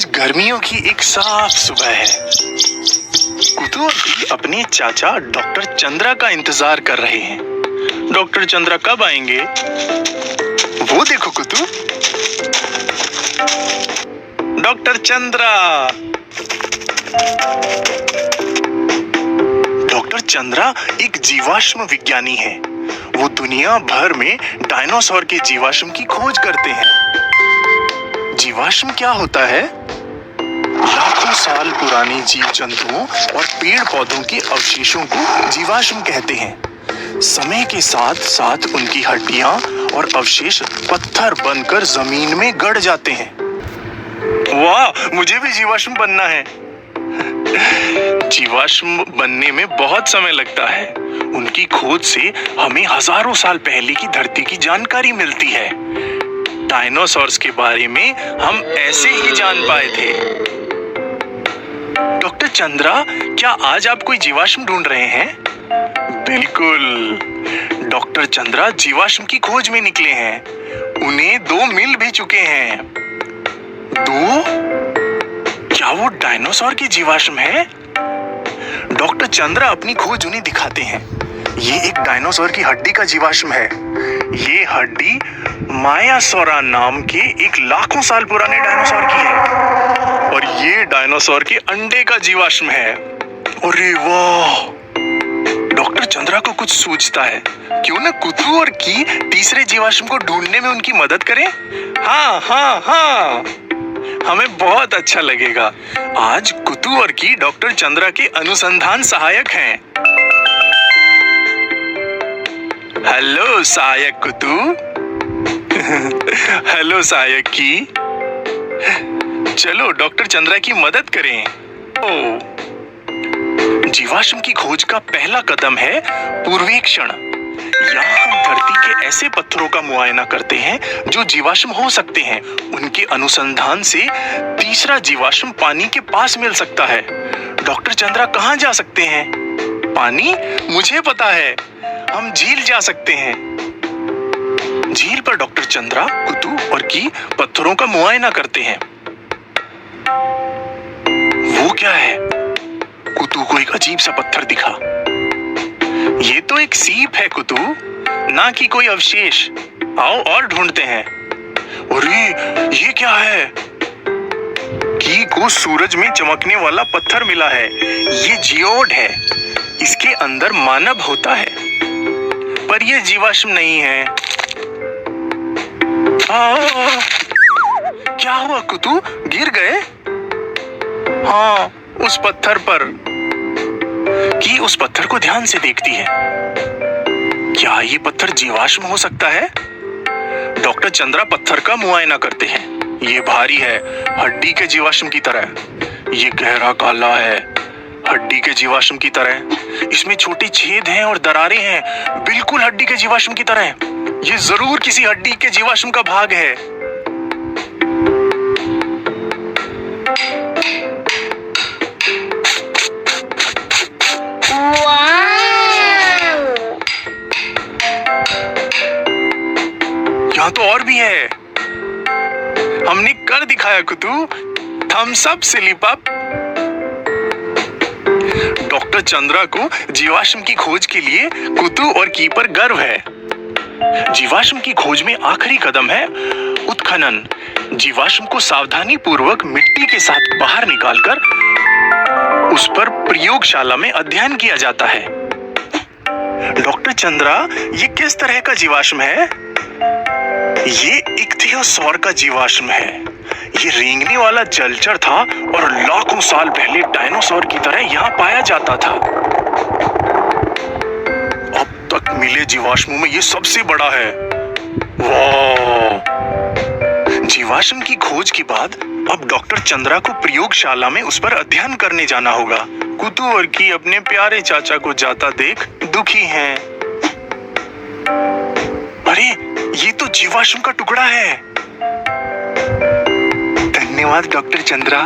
आज गर्मियों की एक साफ सुबह है। कुतू भी अपने चाचा डॉक्टर चंद्रा का इंतजार कर रहे हैं। डॉक्टर चंद्रा कब आएंगे? वो देखो कुतू, डॉक्टर चंद्रा। डॉक्टर चंद्रा एक जीवाश्म विज्ञानी है। वो दुनिया भर में डायनासोर के जीवाश्म की खोज करते हैं। जीवाश्म क्या होता है? लाखों साल पुराने जीव जंतुओं और पेड़ पौधों के अवशेषों को जीवाश्म कहते हैं। समय के साथ साथ उनकी हड्डियां और अवशेष पत्थर बनकर जमीन में गड़ जाते हैं। वाह, मुझे भी जीवाश्म बनना है। जीवाश्म बनने में बहुत समय लगता है। उनकी खोज से हमें हजारों साल पहले की धरती की जानकारी मिलती है। डायनासोर्स के बारे में हम ऐसे ही जान पाए थे। डॉक्टर चंद्रा, क्या आज आप कोई जीवाश्म ढूंढ रहे हैं? बिल्कुल, डॉक्टर चंद्रा जीवाश्म की खोज में निकले हैं। उन्हें 2 मिल भी चुके हैं। 2? क्या वो डायनासोर की जीवाश्म है? डॉक्टर चंद्रा अपनी खोज उन्हें दिखाते हैं। ये एक डायनासोर की हड्डी का जीवाश्म है। ये हड्डी मायासोरा नाम के एक लाखों साल पुराने डायनासोर की है और ये डायनासोर के अंडे का जीवाश्म है। अरे वाह! डॉक्टर चंद्रा को कुछ सूझता है। क्यों ना कुतू और की तीसरे जीवाश्म को ढूंढने में उनकी मदद करें? हाँ, हमें बहुत अच्छा लगेगा। आज कुतू और की डॉक्टर चंद्रा के अनुसंधान सहायक हैं। हेलो सहायक कुतू। हेलो सहायक की। चलो डॉक्टर चंद्रा की मदद करें। जीवाश्म की खोज का पहला कदम है पूर्वेक्षण। यहाँ हम धरती के ऐसे पत्थरों का मुआयना करते हैं जो जीवाश्म हो सकते हैं। उनके अनुसंधान से तीसरा जीवाश्म पानी के पास मिल सकता है। डॉक्टर चंद्रा कहाँ जा सकते हैं? पानी? मुझे पता है, हम झील जा सकते हैं। झील पर डॉक्टर चंद्रा, कुतू और की पत्थरों का मुआयना करते हैं। वो क्या है? कुतू को एक अजीब सा पत्थर दिखा। ये तो एक सीप है कुतू, ना कि कोई अवशेष। आओ और ढूंढते हैं। अरे ये क्या है? की को सूरज में चमकने वाला पत्थर मिला है। ये जियोड है। इसके अंदर मानव होता है, पर यह जीवाश्म नहीं है। क्या हुआ कुतू, गिर गए? हाँ, उस पत्थर पर। की उस पत्थर को ध्यान से देखती है। क्या ये पत्थर जीवाश्म हो सकता है? डॉक्टर चंद्रा पत्थर का मुआयना करते हैं। ये भारी है, हड्डी के जीवाश्म की तरह। ये गहरा काला है, हड्डी के जीवाश्म की तरह। इसमें छोटे छेद हैं और दरारें हैं, बिल्कुल हड्डी के जीवाश्म की तरह। ये जरूर किसी हड्डी के जीवाश्म का भाग है। यहाँ तो और भी है। हमने कर दिखाया कुतू। Thumbs up slip up. Doctor Chandra को जीवाश्म की खोज के लिए कुतू और की पर गर्व है। जीवाश्म की खोज में आखिरी कदम है उत्खनन। जीवाश्म को सावधानी पूर्वक मिट्टी के साथ बाहर निकालकर उस पर प्रयोगशाला में अध्ययन किया जाता है। डॉक्टर चंद्रा, ये किस तरह का जीवाश्म है? ये इक्थियोसौर का जीवाश्म है। ये रेंगने वाला जलचर था और लाखों साल पहले डायनासोर की तरह यहाँ पाया जाता था। अब तक मिले जीवाश्मों में ये सबसे बड़ा है। वाह! जीवाश्म की खोज के बाद अब डॉक्टर चंद्रा को प्रयोगशाला में उस पर अध्ययन करने जाना होगा। कुतू और की अपने प्यारे चाचा को जाता देख दुखी हैं। अरे ये तो जीवाश्म का टुकड़ा है। धन्यवाद डॉक्टर चंद्रा।